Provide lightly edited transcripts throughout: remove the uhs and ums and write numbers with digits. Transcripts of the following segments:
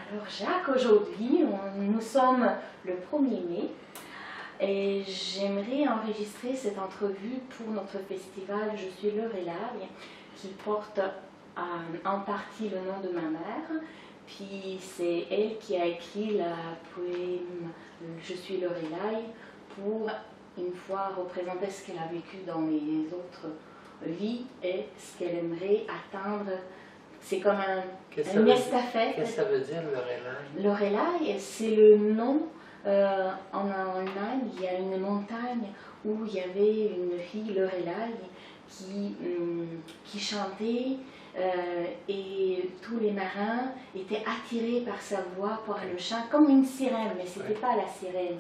Alors Jacques, aujourd'hui, nous sommes le 1er mai et j'aimerais enregistrer cette entrevue pour notre festival Je suis Lorelai qui porte en partie le nom de ma mère. Puis c'est elle qui a écrit la poème Je suis Lorelai pour une fois représenter ce qu'elle a vécu dans les autres vies et ce qu'elle aimerait atteindre. C'est comme une estafette. Qu'est-ce que ça veut dire, Lorelai? Lorelai, c'est le nom. En Allemagne, il y a une montagne où il y avait une fille, Lorelai, qui chantait et tous les marins étaient attirés par sa voix, par le chant, comme une sirène, mais ce n'était pas la sirène.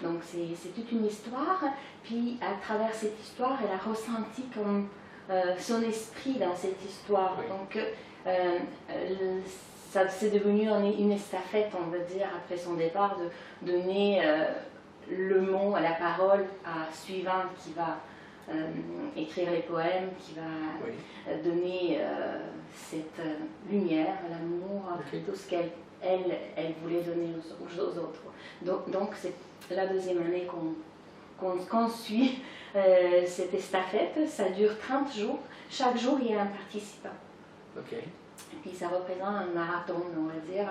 Donc c'est toute une histoire. Puis à travers cette histoire, elle a ressenti comme son esprit dans cette histoire. Donc ça c'est devenu une estafette, on va dire, après son départ, de donner le mot, la parole à suivante qui va écrire les poèmes, qui va donner cette lumière, l'amour, tout ce qu'elle voulait donner aux autres. Donc c'est la deuxième année qu'on suit cette estafette. Ça dure 30 jours. Chaque jour, il y a un participant. Puis ça représente un marathon, on va dire,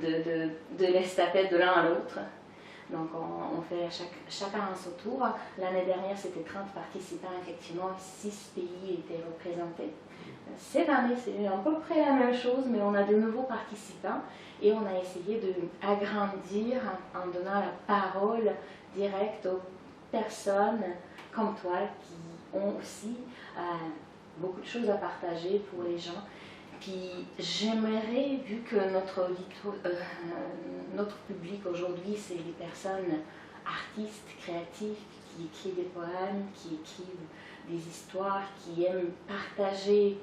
de l'estafette de l'un à l'autre. Donc on fait chacun à son tour. L'année dernière, c'était 30 participants, effectivement, 6 pays étaient représentés. Cette année, c'est à peu près la même chose, mais on a de nouveaux participants et on a essayé d'agrandir en donnant la parole directe aux personnes comme toi qui ont aussi beaucoup de choses à partager pour les gens. Puis j'aimerais, vu que notre public aujourd'hui, c'est des personnes artistes, créatifs, qui écrivent des poèmes, qui écrivent des histoires, qui aiment partager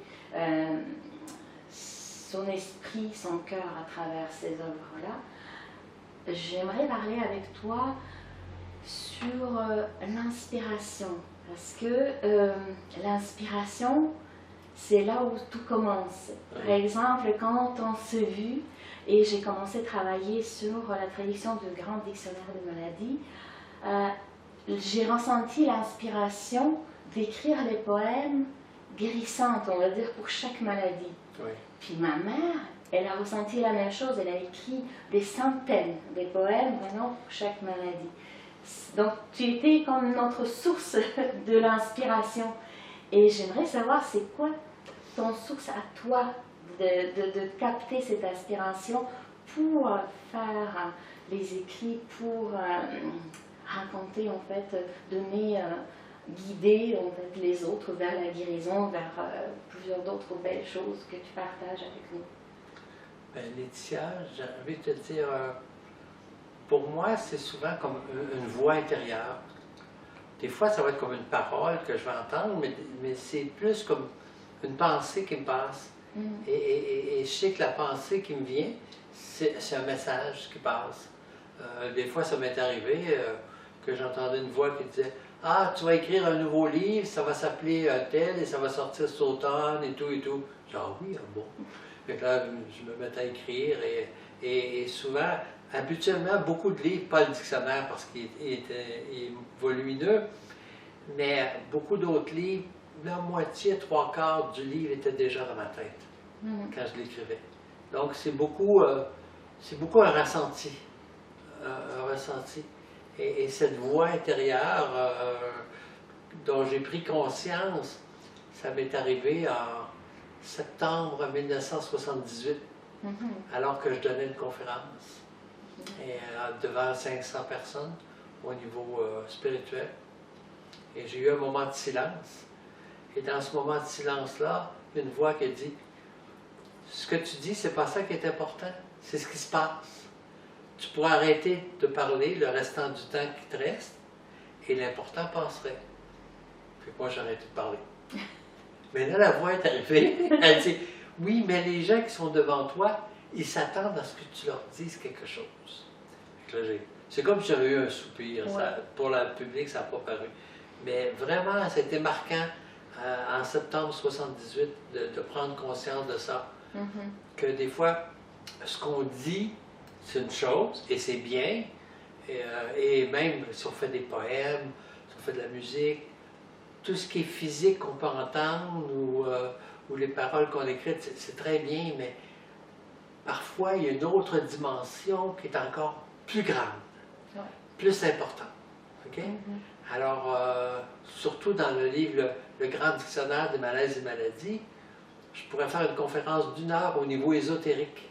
son esprit, son cœur à travers ces œuvres-là, j'aimerais parler avec toi sur l'inspiration. Parce que l'inspiration, c'est là où tout commence. Par exemple, quand on s'est vu et j'ai commencé à travailler sur la traduction du grand dictionnaire de maladies, j'ai ressenti l'inspiration d'écrire des poèmes guérissantes, on va dire, pour chaque maladie. Puis ma mère, elle a ressenti la même chose, elle a écrit des centaines de poèmes vraiment pour chaque maladie. Donc tu étais comme notre source de l'inspiration. Et j'aimerais savoir, c'est quoi ton source à toi de capter cette inspiration pour faire les écrits, pour raconter, en fait, donner, guider en fait, les autres vers la guérison, vers plusieurs d'autres belles choses que tu partages avec nous. Ben, Laetitia, j'ai envie de te dire, pour moi, c'est souvent comme une voix intérieure. Des fois, ça va être comme une parole que je vais entendre, mais c'est plus comme une pensée qui me passe. Et je sais que la pensée qui me vient, c'est un message qui passe. Des fois, ça m'est arrivé que j'entendais une voix qui disait « Ah, tu vas écrire un nouveau livre, ça va s'appeler tel, et ça va sortir cet automne, et tout, et tout. » Genre « Oui, bon. » Fait que là, je me mettais à écrire, et souvent, habituellement, beaucoup de livres, pas le dictionnaire parce qu'il est volumineux, mais beaucoup d'autres livres, la moitié, 3/4 du livre était déjà dans ma tête quand je l'écrivais. Donc c'est beaucoup un ressenti. Un ressenti. Et cette voix intérieure dont j'ai pris conscience, ça m'est arrivé en septembre 1978, alors que je donnais une conférence. Et devant 500 personnes au niveau spirituel. Et j'ai eu un moment de silence. Et dans ce moment de silence-là, une voix qui dit « Ce que tu dis, c'est pas ça qui est important, c'est ce qui se passe. Tu pourras arrêter de parler le restant du temps qui te reste, et l'important passerait. » Puis moi, j'ai arrêté de parler. Mais là, la voix est arrivée, elle dit « Oui, mais les gens qui sont devant toi, ils s'attendent à ce que tu leur dises quelque chose. » C'est comme si j'avais eu un soupir. Ça, pour le public, ça n'a pas paru. Mais vraiment, c'était marquant en septembre 78 de prendre conscience de ça. Que des fois, ce qu'on dit c'est une chose, et c'est bien. Et même si on fait des poèmes, si on fait de la musique, tout ce qui est physique qu'on peut entendre ou les paroles qu'on écrit, c'est très bien, mais parfois il y a une autre dimension qui est encore plus grande, plus importante. Okay? Alors, surtout dans le livre le Grand Dictionnaire des malaises et maladies, je pourrais faire une conférence d'1 heure au niveau ésotérique,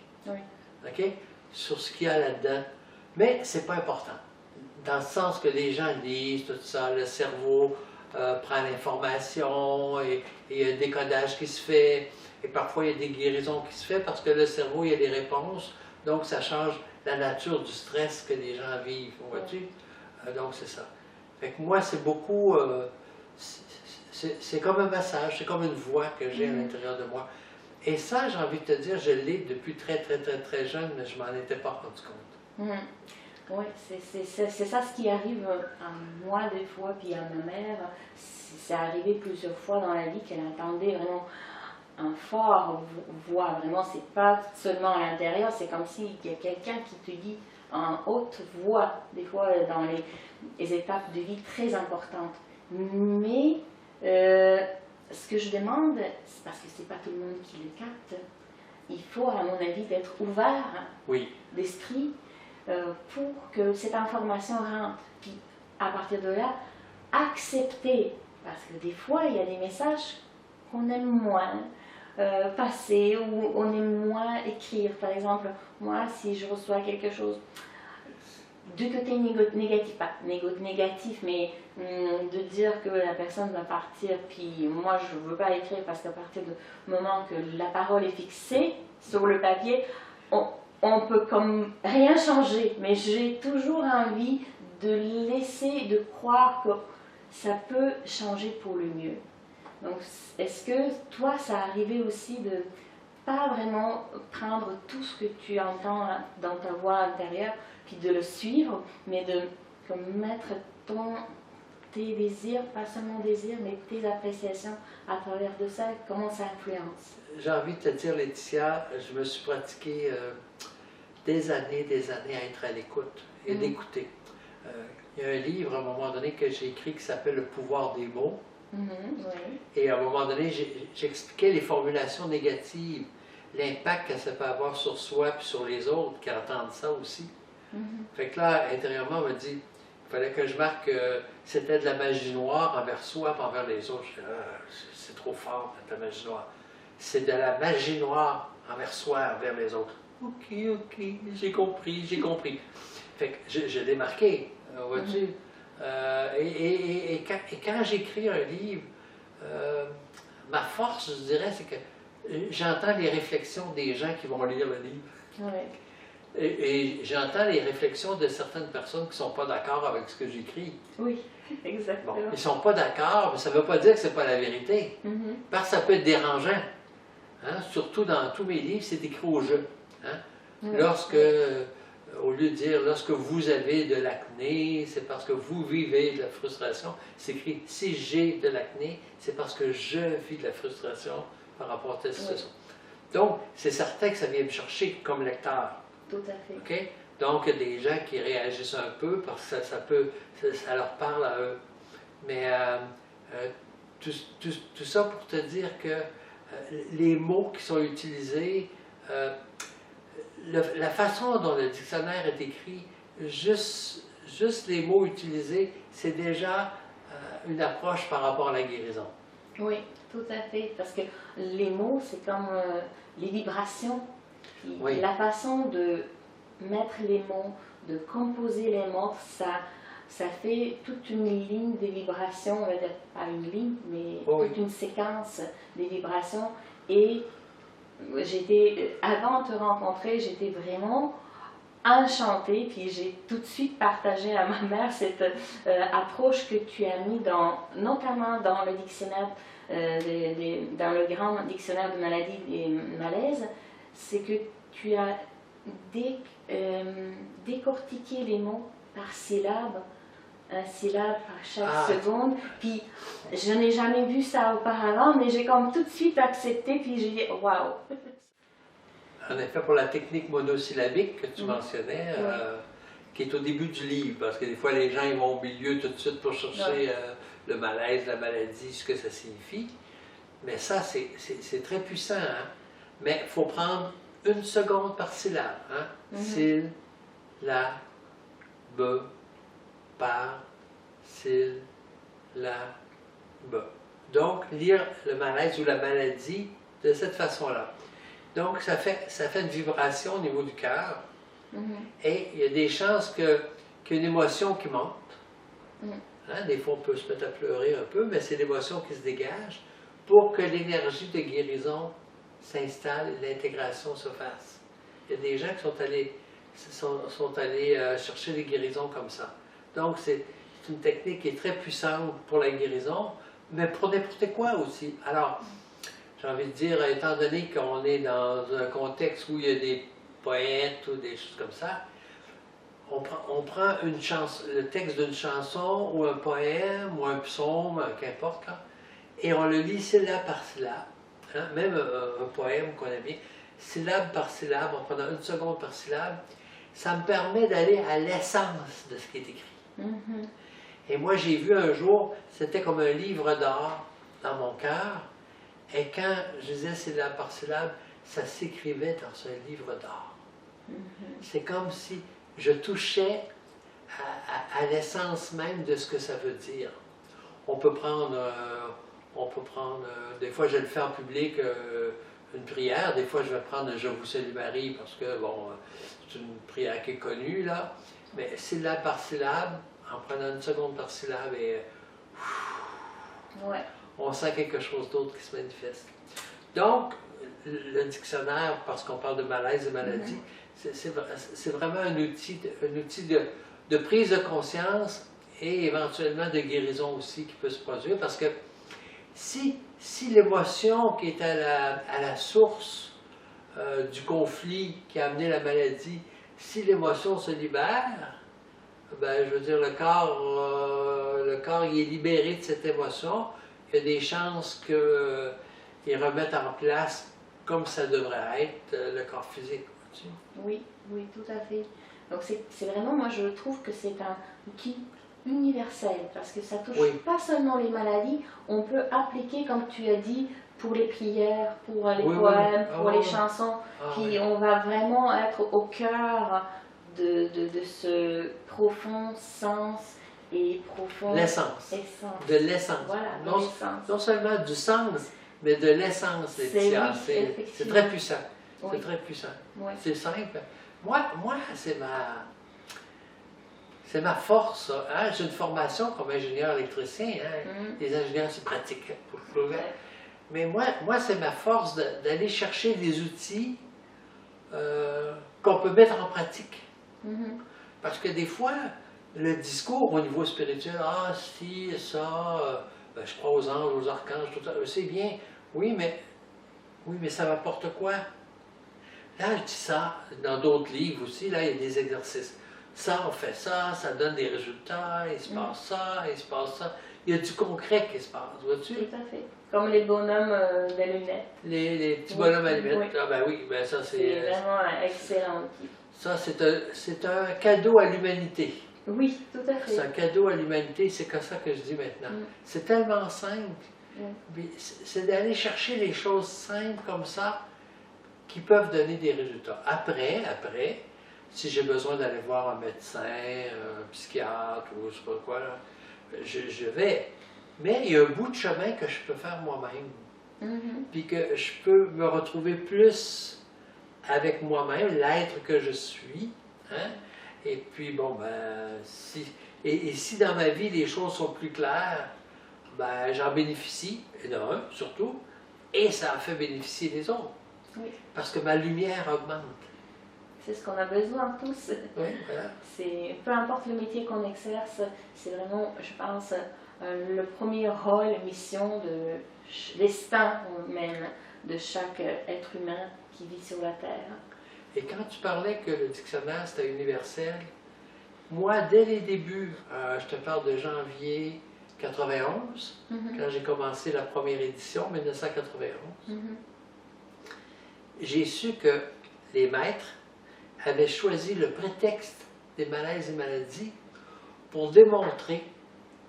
okay? Sur ce qu'il y a là-dedans. Mais ce n'est pas important, dans le sens que les gens lisent tout ça, le cerveau prend l'information et il y a un décodage qui se fait, et parfois il y a des guérisons qui se font parce que le cerveau, il y a des réponses, donc ça change la nature du stress que les gens vivent, vois-tu? Donc c'est ça. Fait que moi, c'est beaucoup, c'est comme un massage, c'est comme une voix que j'ai à l'intérieur de moi. Et ça, j'ai envie de te dire, je l'ai depuis très jeune, mais je m'en étais pas rendu compte. Oui, c'est ça ce qui arrive à moi des fois, puis à ma mère. C'est arrivé plusieurs fois dans la vie qu'elle entendait vraiment un fort voix. Vraiment, c'est pas seulement à l'intérieur, c'est comme s'il y a quelqu'un qui te dit en haute voix, des fois dans les étapes de vie très importantes. Mais ce que je demande, c'est parce que c'est pas tout le monde qui le capte, il faut, à mon avis, d'être ouvert d'esprit pour que cette information rentre. Puis, à partir de là, accepter, parce que des fois, il y a des messages qu'on aime moins passer ou on aime moins écrire. Par exemple, moi, si je reçois quelque chose du côté négatif, pas négatif, mais de dire que la personne va partir, puis moi je ne veux pas écrire parce qu'à partir du moment que la parole est fixée sur le papier, on peut comme rien changer, mais j'ai toujours envie de laisser, de croire que ça peut changer pour le mieux. Donc est-ce que toi ça arrivé aussi de pas vraiment prendre tout ce que tu entends dans ta voix intérieure, puis de le suivre, mais de comme mettre tes désirs, pas seulement désirs, mais tes appréciations à travers de ça, comment ça influence? J'ai envie de te dire, Laetitia, je me suis pratiqué des années à être à l'écoute et d'écouter. Il y a un livre à un moment donné que j'ai écrit qui s'appelle Le pouvoir des mots. Et à un moment donné, j'expliquais les formulations négatives, l'impact que ça peut avoir sur soi et sur les autres qui entendent ça aussi. Fait que là, intérieurement, on m'a dit, il fallait que je marque que c'était de la magie noire envers soi et envers les autres. Je dis, c'est trop fort, de la magie noire. C'est de la magie noire envers soi et envers les autres. Ok, j'ai compris. Fait que je l'ai marqué, vois-tu? Et quand j'écris un livre, ma force, je dirais, c'est que j'entends les réflexions des gens qui vont lire le livre. Et j'entends les réflexions de certaines personnes qui ne sont pas d'accord avec ce que j'écris. Oui, exactement. Bon, ils ne sont pas d'accord, mais ça ne veut pas dire que ce n'est pas la vérité. Parce que ça peut être dérangeant. Hein? Surtout dans tous mes livres, c'est écrit au jeu. Hein? Lorsque, au lieu de dire lorsque vous avez de l'acné, c'est parce que vous vivez de la frustration, c'est écrit si j'ai de l'acné, c'est parce que je vis de la frustration par rapport à cette situation. Donc, c'est certain que ça vient me chercher comme lecteur. Tout à fait. Okay? Donc, il y a des gens qui réagissent un peu parce que ça leur parle à eux. Mais tout ça pour te dire que les mots qui sont utilisés, la façon dont le dictionnaire est écrit, juste les mots utilisés, c'est déjà une approche par rapport à la guérison. Oui, tout à fait, parce que les mots, c'est comme les vibrations. La façon de mettre les mots, de composer les mots, ça fait toute une ligne de vibrations, on va dire pas une ligne, mais toute une séquence de vibrations. Et avant de te rencontrer, j'étais vraiment enchantée, puis j'ai tout de suite partagé à ma mère cette approche que tu as mis notamment dans le dictionnaire, dans le grand dictionnaire de maladies et malaises, c'est que tu as décortiqué les mots par syllabe, un syllabe par chaque seconde, puis je n'ai jamais vu ça auparavant, mais j'ai comme tout de suite accepté, puis j'ai dit waouh. en effet, pour la technique monosyllabique que tu mentionnais, qui est au début du livre, parce que des fois, les gens ils vont au milieu tout de suite pour chercher le malaise, la maladie, ce que ça signifie. Mais ça, c'est très puissant. Hein? Mais il faut prendre 1 seconde par syllabe. Hein? Syllabe, par, syllabe. Donc, lire le malaise ou la maladie de cette façon-là. Donc, ça fait une vibration au niveau du cœur. Et il y a des chances qu'il y ait une émotion qui monte. Hein? Des fois, on peut se mettre à pleurer un peu, mais c'est l'émotion qui se dégage pour que l'énergie de guérison s'installe et l'intégration se fasse. Il y a des gens qui sont allés chercher des guérisons comme ça. Donc, c'est une technique qui est très puissante pour la guérison, mais pour n'importe quoi aussi. Alors, j'ai envie de dire, étant donné qu'on est dans un contexte où il y a des poètes ou des choses comme ça, on prend le texte d'une chanson ou un poème ou un psaume, qu'importe, et on le lit syllabe par syllabe. Hein? Même un poème qu'on aime bien, syllabe par syllabe, en prenant 1 seconde par syllabe, ça me permet d'aller à l'essence de ce qui est écrit. Et moi, j'ai vu un jour, c'était comme un livre d'or dans mon cœur, et quand je disais syllabe par syllabe, ça s'écrivait dans ce livre d'or. C'est comme si je touchais à l'essence même de ce que ça veut dire. On peut prendre, des fois je le fais en public, une prière, des fois je vais prendre Je vous salue Marie, parce que, bon, c'est une prière qui est connue, là, mais syllabe par syllabe, en prenant 1 seconde par syllabe, et on sent quelque chose d'autre qui se manifeste. Donc, le dictionnaire, parce qu'on parle de malaise et maladie, c'est vraiment un outil de prise de conscience et éventuellement de guérison aussi qui peut se produire, parce que si l'émotion qui est à la source du conflit qui a amené la maladie, si l'émotion se libère, ben, je veux dire, le corps il est libéré de cette émotion, il y a des chances qu'il remette en place comme ça devrait être le corps physique. Oui, oui, tout à fait. Donc c'est vraiment, moi je trouve que c'est un outil universel, parce que ça touche pas seulement les maladies, on peut appliquer, comme tu as dit, pour les prières, pour les poèmes, pour les chansons, puis on va vraiment être au cœur de ce profond sens et profond essence. De l'essence. Voilà, non seulement du sens, mais de l'essence. C'est très puissant. C'est très puissant. C'est simple. Moi c'est ma force. Hein? J'ai une formation comme ingénieur électricien. Hein? Les ingénieurs, c'est pratique. Mais moi c'est ma force d'aller chercher des outils qu'on peut mettre en pratique. Parce que des fois, le discours au niveau spirituel, si, ça, ben, je crois aux anges, aux archanges, tout ça, c'est bien. Oui, mais ça m'apporte quoi? Là, je dis ça, dans d'autres livres aussi, là, il y a des exercices. Ça, on fait ça, ça donne des résultats, il se passe ça, il se passe ça. Il y a du concret qui se passe, vois-tu? Tout à fait. Comme les bonhommes de lunettes. Les petits bonhommes à lunettes. Ah ben oui, ben ça c'est... C'est vraiment un excellent outil. Ça, c'est un cadeau à l'humanité. Oui, tout à fait. C'est un cadeau à l'humanité, c'est comme ça que je dis maintenant. C'est tellement simple. C'est d'aller chercher les choses simples comme ça qui peuvent donner des résultats. Après, si j'ai besoin d'aller voir un médecin, un psychiatre ou je sais pas quoi, là, je vais. Mais il y a un bout de chemin que je peux faire moi-même. Puis que je peux me retrouver plus avec moi-même, l'être que je suis. Hein? Et puis, bon, ben, si dans ma vie les choses sont plus claires, ben, j'en bénéficie, et d'un, surtout, et ça en fait bénéficier les autres. Oui. Parce que ma lumière augmente. C'est ce qu'on a besoin tous. Oui, voilà. Peu importe le métier qu'on exerce, c'est vraiment, je pense, le premier rôle, mission, destin même de chaque être humain qui vit sur la Terre. Et quand tu parlais que le dictionnaire c'était universel, moi, dès les débuts, je te parle de janvier 91, quand j'ai commencé la première édition, 1991, j'ai su que les maîtres avaient choisi le prétexte des malaises et maladies pour démontrer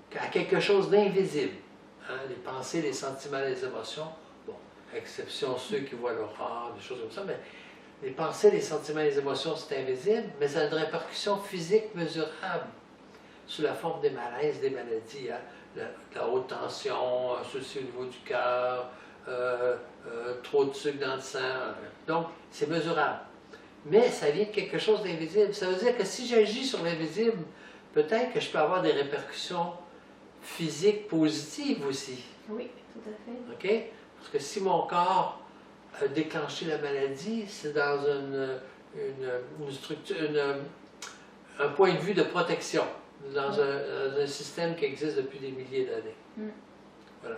qu'à quelque chose d'invisible, hein, les pensées, les sentiments, les émotions, bon, à exception ceux qui voient l'aura, des choses comme ça, mais les pensées, les sentiments, les émotions, c'est invisible, mais ça a une répercussion physique mesurable sous la forme des malaises, des maladies, hein, la haute tension, un souci au niveau du cœur, trop de sucre dans le sang. Donc, c'est mesurable. Mais ça vient de quelque chose d'invisible. Ça veut dire que si j'agis sur l'invisible, peut-être que je peux avoir des répercussions physiques positives aussi. Oui, tout à fait. OK? Parce que si mon corps a déclenché la maladie, c'est dans une structure, un point de vue de protection, dans un système qui existe depuis des milliers d'années. Voilà.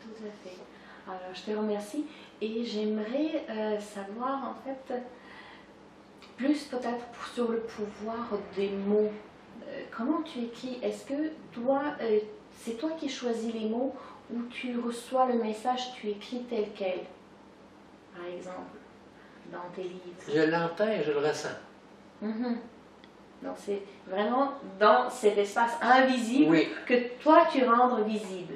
Tout à fait. Alors, je te remercie et j'aimerais savoir en fait plus peut-être sur le pouvoir des mots. Comment tu écris? Est-ce que toi, c'est toi qui choisis les mots ou tu reçois le message, tu écris tel quel, par exemple, dans tes livres? Je l'entends et je le ressens. Donc c'est vraiment dans cet espace invisible que toi tu rends visible.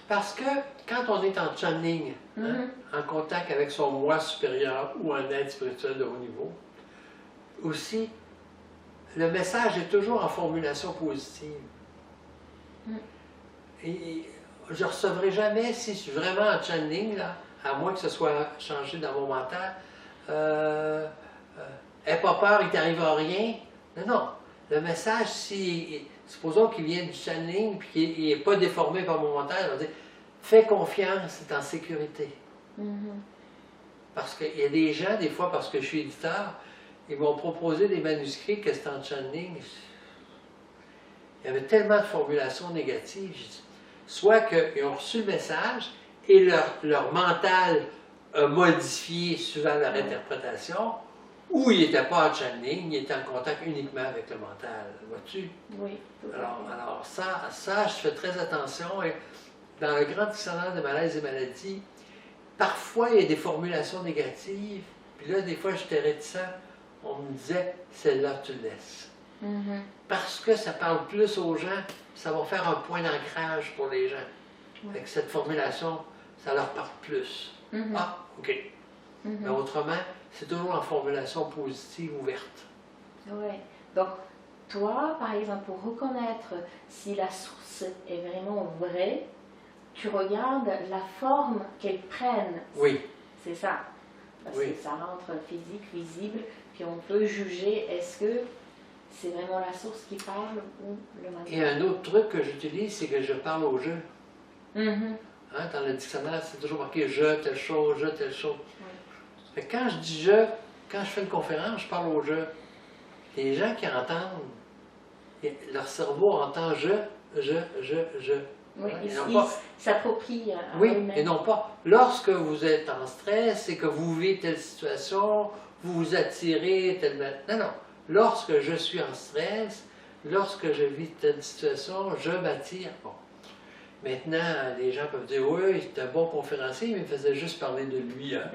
Parce que quand on est en channeling, hein, en contact avec son moi supérieur ou un être spirituel de haut niveau, aussi, le message est toujours en formulation positive. Et je ne recevrai jamais, si je suis vraiment en channeling, là, à moins que ce soit changé dans mon mental, n'aie pas peur, il ne t'arrivera rien. Non, non. Le message, si, supposons qu'il vient du channeling et qu'il n'est pas déformé par mon mental, on va dire fais confiance, c'est en sécurité. Parce qu'il y a des gens, des fois, parce que je suis éditeur, ils m'ont proposé des manuscrits que c'était en channeling. Il y avait tellement de formulations négatives. Soit qu'ils ont reçu le message et leur mental a modifié suivant leur interprétation, ou il n'était pas en channeling, il était en contact uniquement avec le mental. Vois-tu? Oui. Alors ça, je fais très attention. Et dans le grand dictionnaire de malaises et maladies, parfois il y a des formulations négatives, puis là, des fois, j'étais réticent. On me disait, celle-là, tu le laisses. Parce que ça parle plus aux gens, ça va faire un point d'ancrage pour les gens. Avec cette formulation, ça leur parle plus. Ah, OK. Mais autrement, c'est toujours en formulation positive, ouverte. Oui. Donc, toi, par exemple, pour reconnaître si la source est vraiment vraie, tu regardes la forme qu'elle prenne. Oui. C'est ça. Parce que ça rentre physique, visible, puis on peut juger est-ce que c'est vraiment la source qui parle ou le mental. Et un autre truc que j'utilise, c'est que je parle au jeu. Hein, dans le dictionnaire, c'est toujours marqué je, telle chose, je, telle chose. Fait que quand je dis je, quand je fais une conférence, je parle au jeu. Les gens qui entendent, leur cerveau entend je. Oui, Hein, ils s'approprient à eux-mêmes. Et non pas lorsque vous êtes en stress et que vous vivez telle situation, vous vous attirez telle... Non, non. Lorsque je suis en stress, lorsque je vis telle situation, je m'attire. Bon. Maintenant, les gens peuvent dire, oui, c'est un bon conférencier, mais il faisait juste parler de lui. Hein.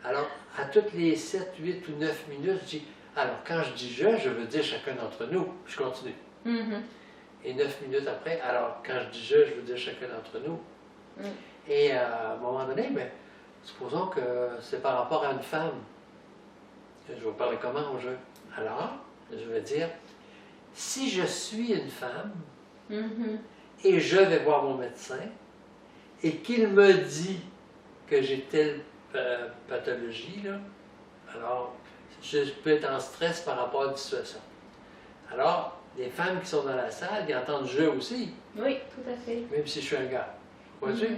Alors, à toutes les 7, 8 ou 9 minutes, je dis, alors quand je dis je veux dire chacun d'entre nous. Je continue. Et 9 minutes après, alors quand je dis je veux dire chacun d'entre nous. Et à un moment donné, ben, supposons que c'est par rapport à une femme. Je vais parler comment au jeu? Alors, je vais dire, si je suis une femme, et je vais voir mon médecin, et qu'il me dit que j'ai telle pathologie, là, alors je peux être en stress par rapport à une situation. Alors, les femmes qui sont dans la salle, ils entendent « je » aussi. Oui, tout à fait. Même si je suis un gars. Vois-tu?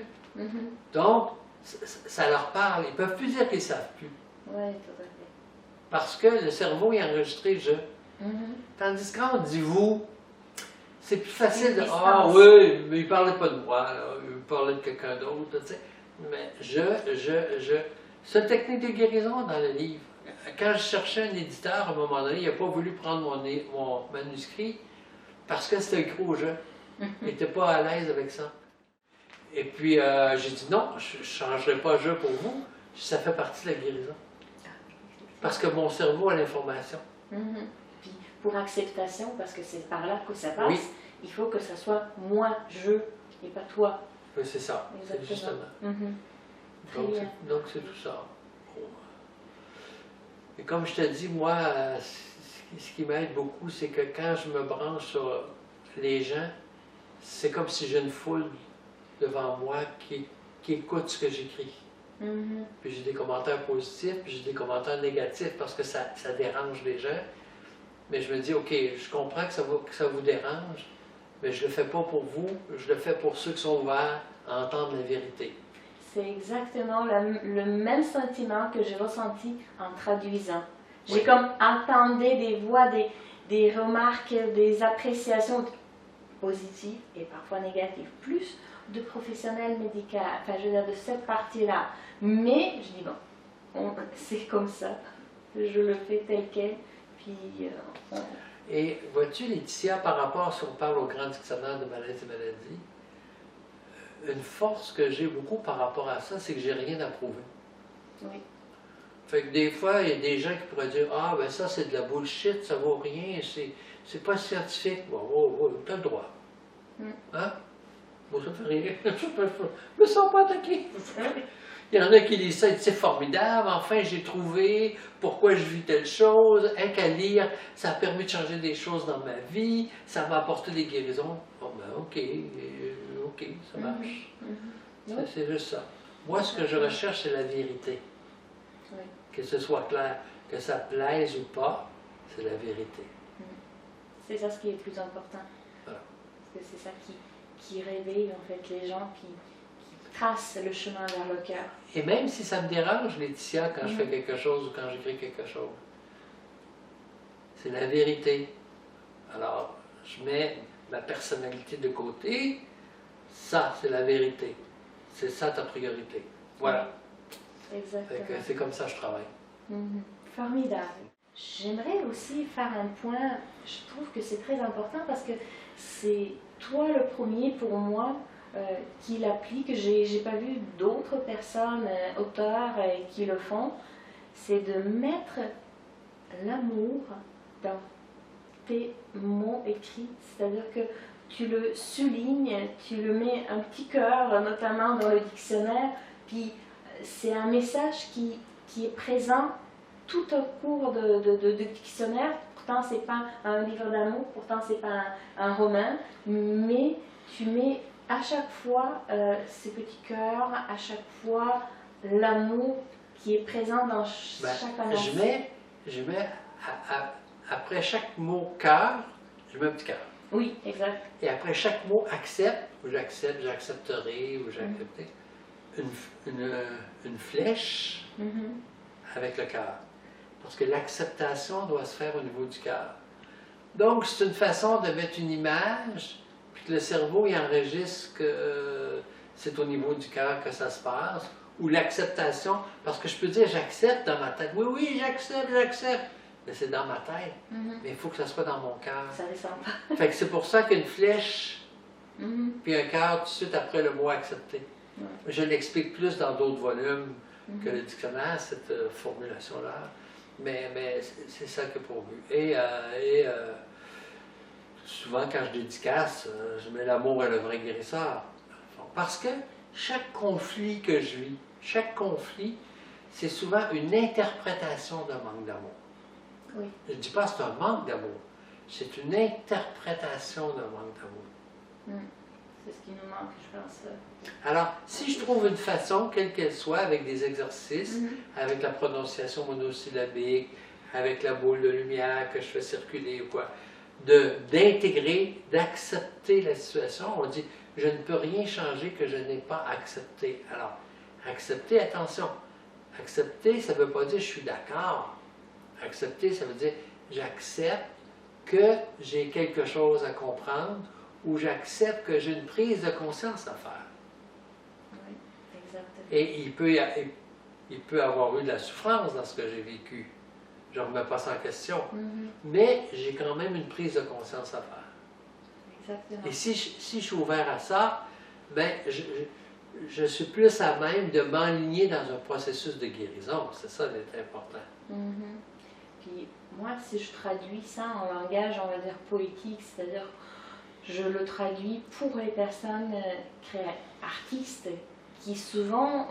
Donc, ça leur parle. Ils ne peuvent plus dire qu'ils ne savent plus. Oui, tout à fait. Parce que le cerveau est enregistré « je ». Tandis que quand on dit « vous », c'est plus facile de « ah oui, mais il ne parlait pas de moi, là. Il parlait de quelqu'un d'autre. » tu sais. Mais « je ». C'est une technique de guérison dans le livre. Quand je cherchais un éditeur, à un moment donné, il n'a pas voulu prendre mon manuscrit parce que c'était un gros jeu. Il n'était pas à l'aise avec ça. Et puis, j'ai dit non, je ne changerai pas jeu pour vous. Ça fait partie de la guérison. Parce que mon cerveau a l'information. Puis pour acceptation, parce que c'est par là que ça passe, Oui. il faut que ça soit moi, je, et pas toi. Oui, c'est ça. C'est Exactement. justement. Très Donc, bien. donc c'est tout ça. Bon. Et comme je te dis, moi, ce qui m'aide beaucoup, c'est que quand je me branche sur les gens, c'est comme si j'ai une foule devant moi qui écoute ce que j'écris. Puis j'ai des commentaires positifs, puis j'ai des commentaires négatifs parce que ça dérange les gens. Mais je me dis, OK, je comprends que ça vous dérange, mais je ne le fais pas pour vous, je le fais pour ceux qui sont ouverts à entendre la vérité. C'est exactement le même sentiment que j'ai ressenti en traduisant. J'ai Oui. comme entendu des voix, des remarques, des appréciations positives et parfois négatives, plus de professionnels médicaux, enfin je veux dire de cette partie-là. Mais je dis bon, c'est comme ça, je le fais tel quel, puis Et vois-tu, Laetitia, par rapport, si on parle au grand dictionnaire de maladies, une force que j'ai beaucoup par rapport à ça, c'est que j'ai rien à prouver. oui. Fait que des fois, il y a des gens qui pourraient dire, ah ben ça c'est de la bullshit, ça vaut rien, c'est pas scientifique. Bon, t'as le droit. Hein? Bon, ça fait rien. Je me sens pas attaqué. Il y en a qui disent ça, c'est formidable, enfin j'ai trouvé pourquoi je vis telle chose, hein, qu'à lire, ça a permis de changer des choses dans ma vie, ça m'a apporté des guérisons. Bon ben ok, ça marche. C'est juste ça. Moi, ce que je recherche, c'est la vérité. Oui. Que ce soit clair, que ça plaise ou pas, c'est la vérité. C'est ça ce qui est le plus important. Voilà. Parce que c'est ça qui réveille en fait les gens, qui tracent le chemin vers le cœur. Et même si ça me dérange, Laetitia, quand je fais quelque chose ou quand j'écris quelque chose, c'est la vérité. Alors, je mets ma personnalité de côté, ça, c'est la vérité. C'est ça ta priorité. Voilà. Exactement. C'est comme ça que je travaille. Formidable. J'aimerais aussi faire un point, je trouve que c'est très important parce que c'est toi le premier pour moi qui l'applique. J'ai pas vu d'autres personnes, auteurs, qui le font. C'est de mettre l'amour dans tes mots écrits. C'est-à-dire que tu le soulignes, tu le mets un petit cœur, notamment dans le dictionnaire, puis c'est un message qui est présent tout au cours de dictionnaire. Pourtant, ce n'est pas un livre d'amour, pourtant, ce n'est pas un roman, mais tu mets à chaque fois ces petits cœurs, à chaque fois l'amour qui est présent dans chaque annonce. Je mets après chaque mot cœur, je mets un petit cœur. Oui, exact. Et après chaque mot accepte, ou j'accepte, j'accepterai, ou j'accepterai, une flèche avec le cœur. Parce que l'acceptation doit se faire au niveau du cœur. Donc, c'est une façon de mettre une image, puis que le cerveau il enregistre que c'est au niveau du cœur que ça se passe, ou l'acceptation, parce que je peux dire j'accepte dans ma tête. Oui, j'accepte. Mais c'est dans ma tête. Mais il faut que ça soit dans mon cœur. Ça descend pas. Fait que c'est pour ça qu'une flèche, puis un cœur tout de suite après le mot accepter. Je l'explique plus dans d'autres volumes que le dictionnaire, cette formulation-là. Mais c'est ça que pour but. Et souvent, quand je dédicace, je mets l'amour est le vrai guérisseur. Parce que chaque conflit que je vis, chaque conflit, c'est souvent une interprétation d'un manque d'amour. Oui. Je ne dis pas que c'est un manque d'amour, c'est une interprétation d'un manque d'amour. C'est ce qui nous manque, je pense. Alors, si je trouve une façon, quelle qu'elle soit, avec des exercices, avec la prononciation monosyllabique, avec la boule de lumière que je fais circuler ou quoi, d'intégrer, d'accepter la situation, on dit « je ne peux rien changer que je n'ai pas accepté ». Alors, accepter, attention, accepter, ça ne veut pas dire « je suis d'accord ». Accepter, ça veut dire « j'accepte que j'ai quelque chose à comprendre » ou j'accepte que j'ai une prise de conscience à faire. Oui, exactement. Et il peut avoir eu de la souffrance dans ce que j'ai vécu. Je ne remets pas ça en question. Mais j'ai quand même une prise de conscience à faire. Exactement. Et si je suis ouvert à ça, ben, je suis plus à même de m'enligner dans un processus de guérison. C'est ça qui est important. Puis moi, si je traduis ça en langage, on va dire poétique, c'est-à-dire je le traduis pour les personnes artistes qui souvent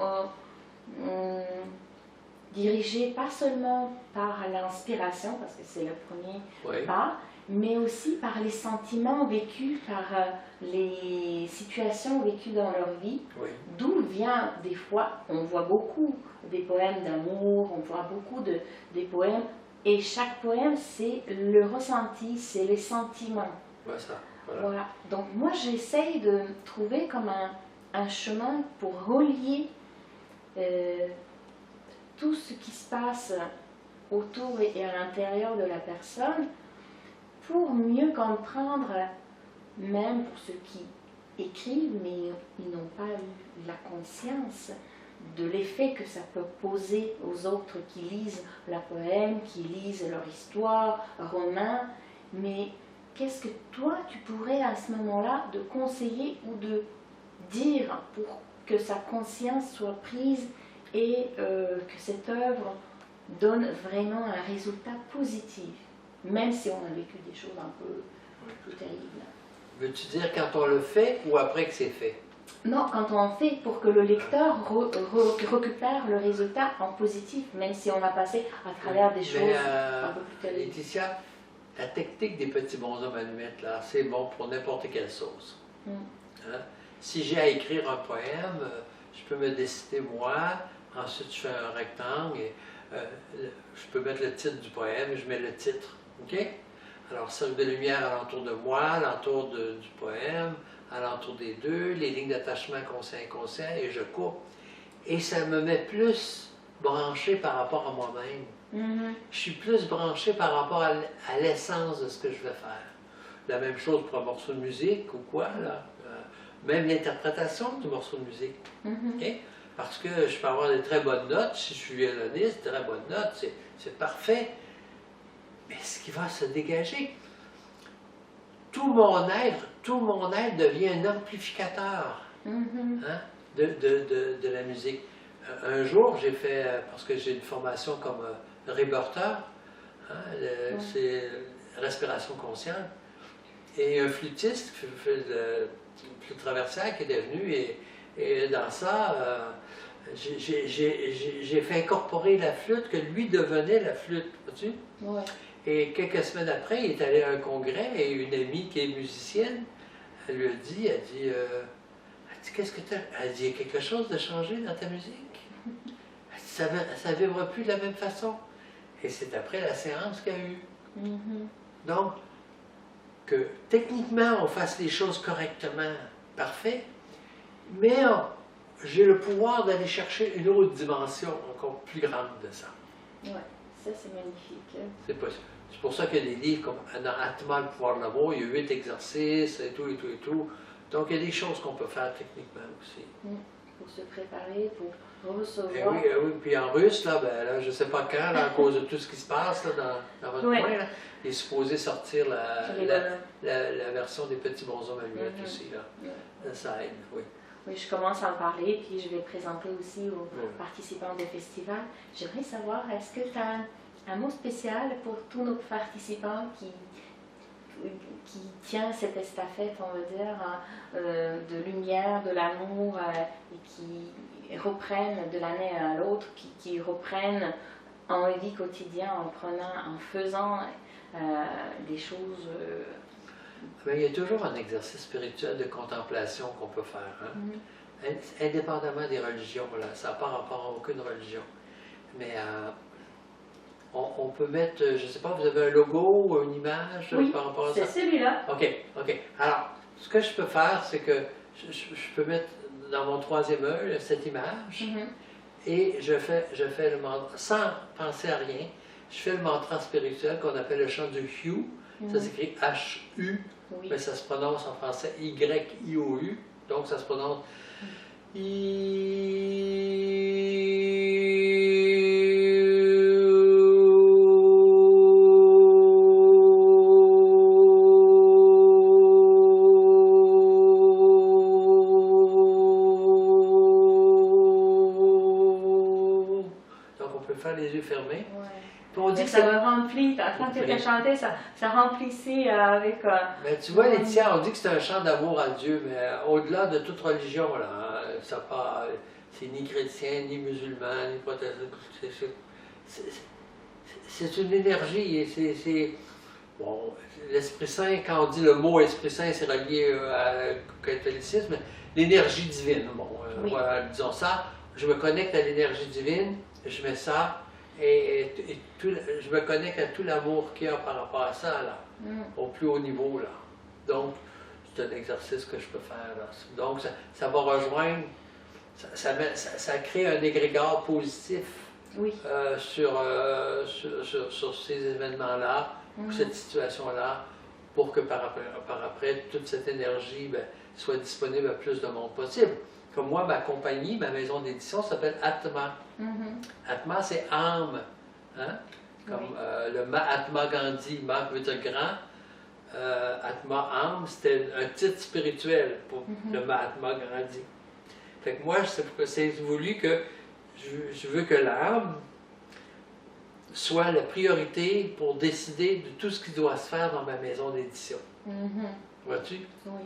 dirigées pas seulement par l'inspiration, parce que c'est le premier pas, mais aussi par les sentiments vécus, par les situations vécues dans leur vie, d'où vient des fois, on voit beaucoup des poèmes d'amour, on voit beaucoup des poèmes, et chaque poème c'est le ressenti, c'est les sentiments. Voilà. Donc moi j'essaye de trouver comme un chemin pour relier tout ce qui se passe autour et à l'intérieur de la personne pour mieux comprendre, même pour ceux qui écrivent mais ils n'ont pas eu la conscience de l'effet que ça peut poser aux autres qui lisent la poème, qui lisent leur histoire, roman, mais qu'est-ce que toi tu pourrais à ce moment-là de conseiller ou de dire pour que sa conscience soit prise et que cette œuvre donne vraiment un résultat positif, même si on a vécu des choses un peu plus terribles. Veux-tu dire quand on le fait ou après que c'est fait? Non, quand on fait pour que le lecteur récupère le résultat en positif, même si on a passé à travers des choses un peu plus terribles. Laetitia, la technique des petits bonshommes allumettes, là, c'est bon pour n'importe quelle sauce. Hein? Si j'ai à écrire un poème, je peux me décider moi, ensuite je fais un rectangle, et, je peux mettre le titre du poème, je mets le titre. OK? Alors, cercle de lumière alentour de moi, alentour du poème, alentour des deux, les lignes d'attachement conscient-inconscient, et je coupe. Et ça me met plus branché par rapport à moi-même. Je suis plus branché par rapport à l'essence de ce que je vais faire. La même chose pour un morceau de musique ou quoi, là. Même l'interprétation du morceau de musique. Okay? Parce que je peux avoir des très bonnes notes, si je suis violoniste, très bonnes notes, c'est parfait. Mais ce qui va se dégager, tout mon être devient un amplificateur hein, de la musique. Un jour, j'ai fait, parce que j'ai une formation comme rebirtheur, hein, c'est respiration consciente, et un flûtiste, flûte traversière, qui est venu, et dans ça, j'ai fait incorporer la flûte, que lui devenait la flûte, vois-tu? Et quelques semaines après, il est allé à un congrès et une amie qui est musicienne, elle lui a dit, qu'est-ce que tu as? Elle dit, il y a quelque chose de changé dans ta musique? Elle dit, ça ne vibre plus de la même façon. Et c'est après la séance qu'il y a eu. Donc, que techniquement, on fasse les choses correctement, parfait, mais j'ai le pouvoir d'aller chercher une autre dimension encore plus grande de ça. Ouais, ça c'est magnifique. C'est possible. C'est pour ça qu'il y a des livres comme dans Atma, le pouvoir de l'amour, il y a 8 exercices et tout, et tout, et tout. Donc il y a des choses qu'on peut faire techniquement aussi. Pour se préparer, pour recevoir. Oui, puis en russe, là, je ne sais pas quand, là, à cause de tout ce qui se passe là, dans votre coin, là, il est supposé sortir la version des petits bonshommes allumettes aussi. Là. Ça aide, oui. Oui, je commence à en parler, puis je vais présenter aussi aux participants des festivals. J'aimerais savoir, est-ce que tu as un mot spécial pour tous nos participants qui tient cette estafette, on va dire, de lumière, de l'amour, et qui reprennent de l'année à l'autre, qui reprennent en vie quotidienne, en faisant des choses... Il y a toujours un exercice spirituel de contemplation qu'on peut faire, hein? Indépendamment des religions, là, ça n'a pas rapport à aucune religion. Mais on peut mettre, je ne sais pas, vous avez un logo ou une image par rapport à ça? C'est celui-là. OK. Alors, ce que je peux faire, c'est que je peux mettre dans mon troisième œil cette image et je fais le mantra, sans penser à rien, je fais le mantra spirituel qu'on appelle le chant du Hu. Ça s'écrit H-U, mais ça se prononce en français Y-I-O-U, donc ça se prononce ça me remplit. Quand tu as chanté, ça remplissait avec... Mais tu vois, Laetitia, on dit que c'est un chant d'amour à Dieu, mais au-delà de toute religion, là, hein, ça pas, c'est ni chrétien, ni musulman, ni protestant. C'est une énergie, et c'est... Bon, l'Esprit Saint, quand on dit le mot Esprit Saint, c'est relié au catholicisme, l'énergie divine. Bon, oui. Voilà, disons ça, je me connecte à l'énergie divine, je mets ça, et je me connecte à tout l'amour qu'il y a par rapport à ça, là, au plus haut niveau, là. Donc, c'est un exercice que je peux faire, là. Donc, ça va rejoindre, ça crée un égrégore positif oui. sur ces événements-là, cette situation-là, pour que par après, toute cette énergie soit disponible à plus de monde possible. Comme moi, ma compagnie, ma maison d'édition s'appelle Atma. Atma, c'est âme. Hein? Comme oui. Le Mahatma Gandhi, Ma veut dire grand. Atma, âme, c'était un titre spirituel pour le Mahatma Gandhi. Fait que moi, c'est voulu que je veux que l'âme soit la priorité pour décider de tout ce qui doit se faire dans ma maison d'édition. Vois-tu? Oui.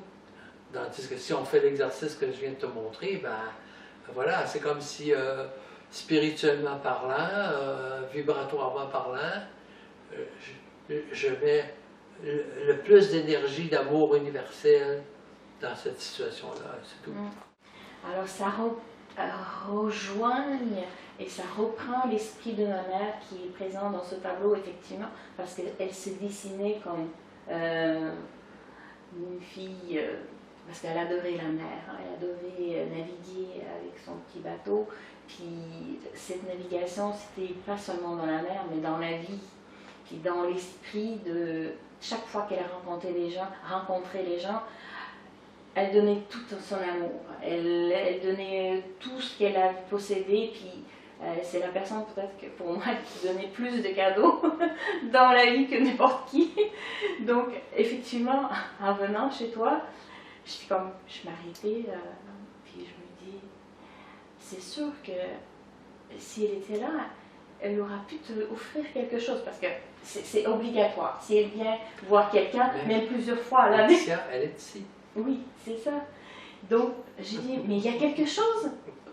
Tandis que si on fait l'exercice que je viens de te montrer, voilà, c'est comme si spirituellement parlant, vibratoirement parlant, je mets le plus d'énergie, d'amour universel dans cette situation-là, c'est tout. Alors ça rejoigne et ça reprend l'esprit de ma mère qui est présent dans ce tableau, effectivement, parce qu'elle se dessinait comme une fille, parce qu'elle adorait la mer, hein, elle adorait naviguer avec son petit bateau, puis cette navigation, c'était pas seulement dans la mer, mais dans la vie, puis dans l'esprit de chaque fois qu'elle rencontrait les gens, elle donnait tout son amour, elle donnait tout ce qu'elle avait possédé, puis c'est la personne peut-être que pour moi qui donnait plus de cadeaux dans la vie que n'importe qui. Donc effectivement, en venant chez toi, je m'arrêtais, puis je me dis, c'est sûr que si elle était là, elle aura pu te offrir quelque chose, parce que c'est obligatoire. Si elle vient voir quelqu'un, même plusieurs fois à l'année. Elle est ici. Oui, c'est ça. Donc, j'ai dit, mais il y a quelque chose.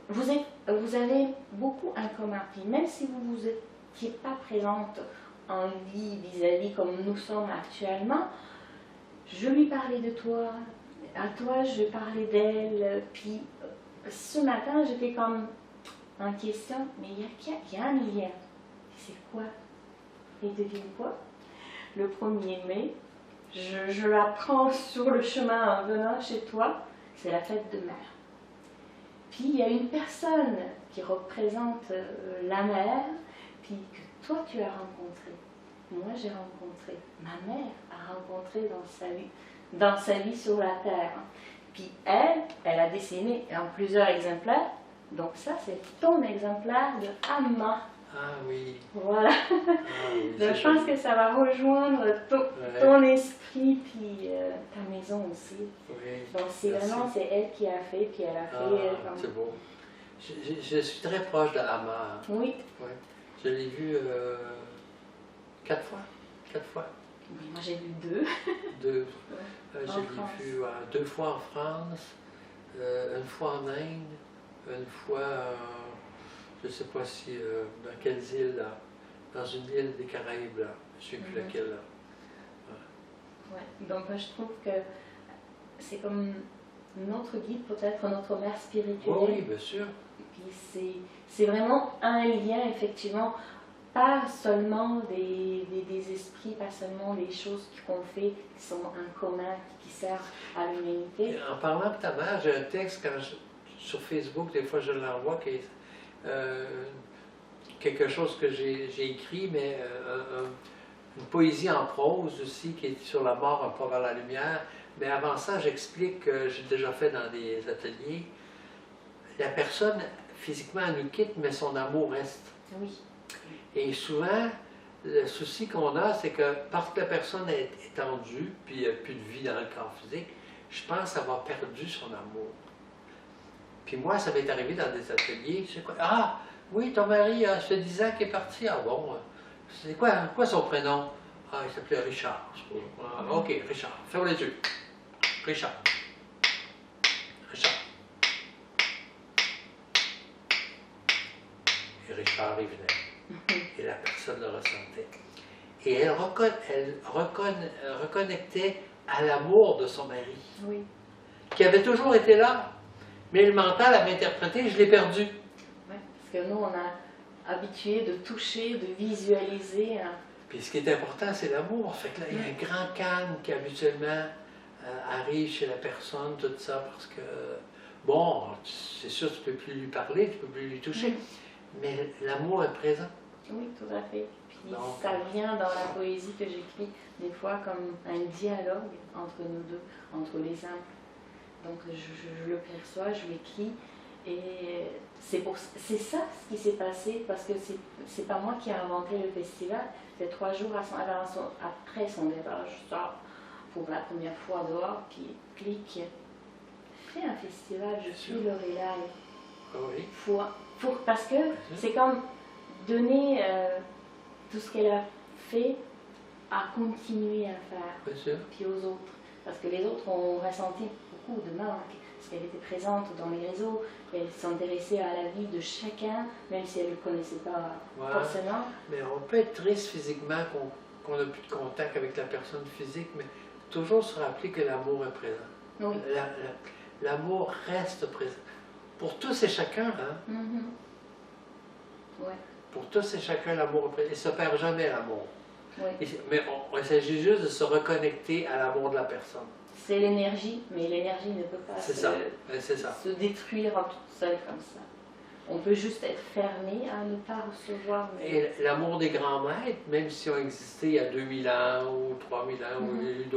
Vous avez beaucoup en commun. Puis même si vous n'étiez pas présente en vie vis-à-vis comme nous sommes actuellement, je lui parlais de toi. À toi, je parlais d'elle. Puis ce matin, j'étais comme en question, mais il y a un lien. C'est quoi? Et devine quoi? Le 1er mai, je la prends sur le chemin en venant chez toi, c'est la fête de mer. Puis il y a une personne qui représente la mer, puis que toi tu as rencontré. Moi j'ai rencontré. Ma mère a rencontré dans sa vie sur la terre. Puis elle a dessiné en plusieurs exemplaires. Donc ça c'est ton exemplaire de Amma. Ah oui. Voilà. Ah, oui, donc je pense que ça va rejoindre ton esprit puis ta maison aussi. Oui. Donc c'est vraiment c'est elle qui a fait puis elle a fait. C'est beau. Je suis très proche de Amma. Oui. Ouais. Je l'ai vu 4 fois. 4 fois. Oui, moi j'ai vu 2. 2. Je l'ai vu 2 fois en France, une fois en Inde, une fois. Je ne sais pas si, dans quelles îles, là, dans une île des Caraïbes, là, je ne sais plus laquelle. Là. Ouais. Donc je trouve que c'est comme notre guide, peut-être notre mère spirituelle. Oui, bien sûr. Et puis c'est vraiment un lien, effectivement, pas seulement des esprits, pas seulement des choses qu'on fait qui sont en commun, qui servent à l'humanité. En parlant de ta mère, j'ai un texte sur Facebook, des fois je l'envoie, qui est quelque chose que j'ai écrit, mais une poésie en prose aussi, qui est sur la mort, un pas vers la lumière. Mais avant ça, j'explique que j'ai déjà fait dans des ateliers. La personne, physiquement, elle nous quitte, mais son amour reste. Oui. Et souvent, le souci qu'on a, c'est que parce que la personne est étendue, puis il n'y a plus de vie dans le corps physique, je pense avoir perdu son amour. Puis moi, ça m'est arrivé dans des ateliers. Je sais quoi, ah, oui, ton mari, ça fait 10 ans qu'il est parti. Ah bon, C'est quoi son prénom? Ah, il s'appelait Richard. Ah, ok, Richard. Ferme les yeux. Richard. Richard. Et Richard, il venait. Et la personne le ressentait. Et elle reconnectait à l'amour de son mari. Oui. Qui avait toujours été là. Mais le mental avait interprété, je l'ai perdu. Ouais, parce que nous, on a habitué de toucher, de visualiser. Puis ce qui est important, c'est l'amour. Fait que là, il y a un grand calme qui habituellement arrive chez la personne, tout ça, parce que, bon, c'est sûr, tu ne peux plus lui parler, tu ne peux plus lui toucher, mais l'amour est présent. Oui, tout à fait. Puis Donc, ça vient dans la poésie que j'écris, des fois comme un dialogue entre nous deux, entre les uns. Donc je le perçois, je l'écris, et c'est ça ce qui s'est passé, parce que c'est pas moi qui ai inventé le festival, c'est 3 jours après son départ, je sors pour la première fois dehors, puis clique, fais un festival, je suis Lorelai. Oui. Parce que c'est comme donner tout ce qu'elle a fait à continuer à faire, Bien sûr. puis aux autres. Parce que les autres ont ressenti beaucoup de manque, parce qu'elle était présente dans les réseaux, elle s'intéressait à la vie de chacun, même si elle ne le connaissait pas forcément. Mais on peut être triste physiquement qu'on n'a plus de contact avec la personne physique, mais toujours se rappeler que l'amour est présent. Oui. L'amour reste présent. Pour tous et chacun, hein? Ouais. Pour tous et chacun, l'amour est présent. Il ne se perd jamais, l'amour. Oui. Mais il s'agit juste de se reconnecter à l'amour de la personne. C'est l'énergie, mais l'énergie ne peut pas se détruire toute seule comme ça. On peut juste être fermé à ne pas recevoir. Mais... Et l'amour des grands maîtres, même si ont existé il y a 2000 ans ou 3000 ans, ou il y a eu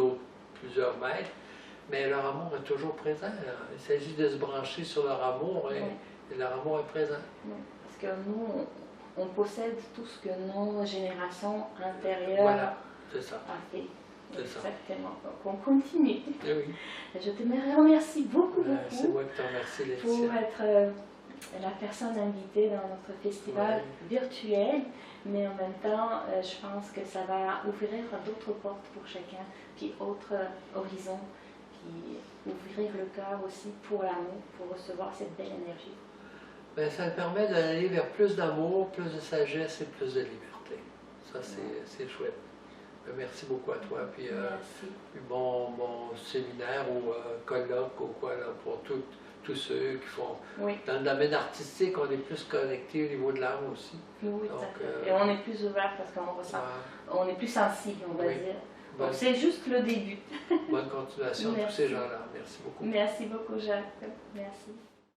plusieurs maîtres, mais leur amour est toujours présent. Il s'agit de se brancher sur leur amour et leur amour est présent. Oui. Parce que nous, on possède tout ce que nos générations antérieures c'est ça. a fait. Exactement. Ça. Donc on continue. Et oui. Je te remercie beaucoup. C'est moi qui te remercie, Laetitia. Pour être la personne invitée dans notre festival virtuel, mais en même temps, je pense que ça va ouvrir d'autres portes pour chacun, puis autres horizons, puis ouvrir le cœur aussi pour l'amour, pour recevoir cette belle énergie. Ben, ça permet d'aller vers plus d'amour, plus de sagesse et plus de liberté. Ça, c'est chouette. Ben, merci beaucoup à toi. Puis, bon séminaire ou colloque ou quoi, là, pour tous ceux qui font. Dans le domaine artistique, on est plus connecté au niveau de l'âme aussi. Oui, donc, et on est plus ouvert parce qu'on ressent, on est plus sensible, on va dire. Donc c'est juste le début. Bonne continuation à tous ces gens-là. Merci beaucoup. Merci beaucoup, Jacques. Merci.